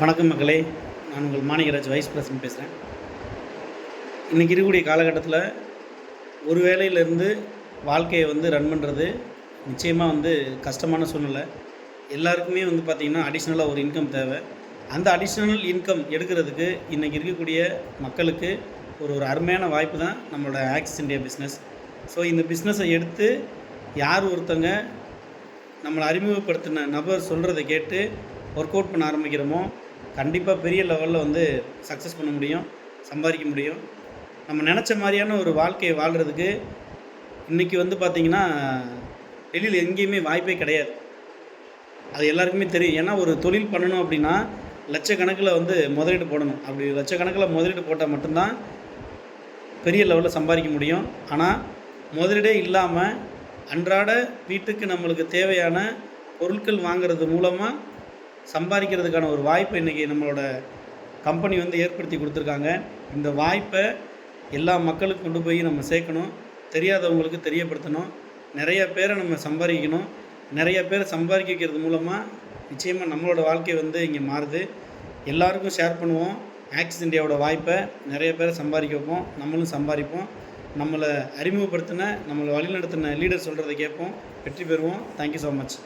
வணக்கம் மக்களே. நான் உங்கள் மாணிகராஜ் வைஸ் பிரசிடென்ட் பேசுகிறேன். இன்றைக்கி இருக்கக்கூடிய காலகட்டத்தில் ஒரு வேலையிலேருந்து வாழ்க்கையை ரன் பண்ணுறது நிச்சயமாக கஷ்டமான சூழ்நிலை. எல்லாருக்குமே பார்த்திங்கன்னா அடிஷ்னலாக ஒரு இன்கம் தேவை. அந்த அடிஷ்னல் இன்கம் எடுக்கிறதுக்கு இன்றைக்கி இருக்கக்கூடிய மக்களுக்கு ஒரு அருமையான வாய்ப்பு தான் நம்மளோட ஆக்சிஸ் இந்தியா பிஸ்னஸ். ஸோ இந்த பிஸ்னஸை எடுத்து யார் ஒருத்தங்க நம்மளை அறிமுகப்படுத்தின நபர் சொல்கிறத கேட்டு ஒர்க் அவுட் பண்ண ஆரம்பிக்கிறோமோ கண்டிப்பாக பெரிய லெவலில் சக்ஸஸ் பண்ண முடியும், சம்பாதிக்க முடியும். நம்ம நினச்ச மாதிரியான ஒரு வாழ்க்கையை வாழ்கிறதுக்கு இன்றைக்கி பார்த்திங்கன்னா வெளியில் எங்கேயுமே வாய்ப்பே கிடையாது. அது எல்லாருக்குமே தெரியும். ஏன்னா ஒரு தொழில் பண்ணணும் அப்படின்னா லட்சக்கணக்கில் முதலீடு போடணும். அப்படி லட்சக்கணக்கில் முதலீடு போட்டால் மட்டும்தான் பெரிய லெவலில் சம்பாதிக்க முடியும். ஆனால் முதலீடே இல்லாமல் அன்றாட வீட்டுக்கு நம்மளுக்கு தேவையான பொருட்கள் வாங்கிறது மூலமாக சம்பாதிக்கிறதுக்கான ஒரு வாய்ப்பை இன்றைக்கி நம்மளோட கம்பெனி ஏற்படுத்தி கொடுத்துருக்காங்க. இந்த வாய்ப்பை எல்லா மக்களுக்கும் கொண்டு போய் நம்ம சேர்க்கணும், தெரியாதவங்களுக்கு தெரியப்படுத்தணும், நிறைய பேரை நம்ம சம்பாதிக்கணும். நிறைய பேரை சம்பாதிக்க வைக்கிறது மூலமாக நிச்சயமாக நம்மளோட வாழ்க்கை இங்கே மாறுது. எல்லாருக்கும் ஷேர் பண்ணுவோம். ஆக்சிஸ் இந்தியாவோட வாய்ப்பை நிறைய பேரை சம்பாதிக்க வைப்போம், நம்மளும் சம்பாதிப்போம். நம்மளை அறிமுகப்படுத்தின, நம்மளை வழிநடத்தின லீடர் சொல்கிறத கேட்போம், வெற்றி பெறுவோம். Thank you so much.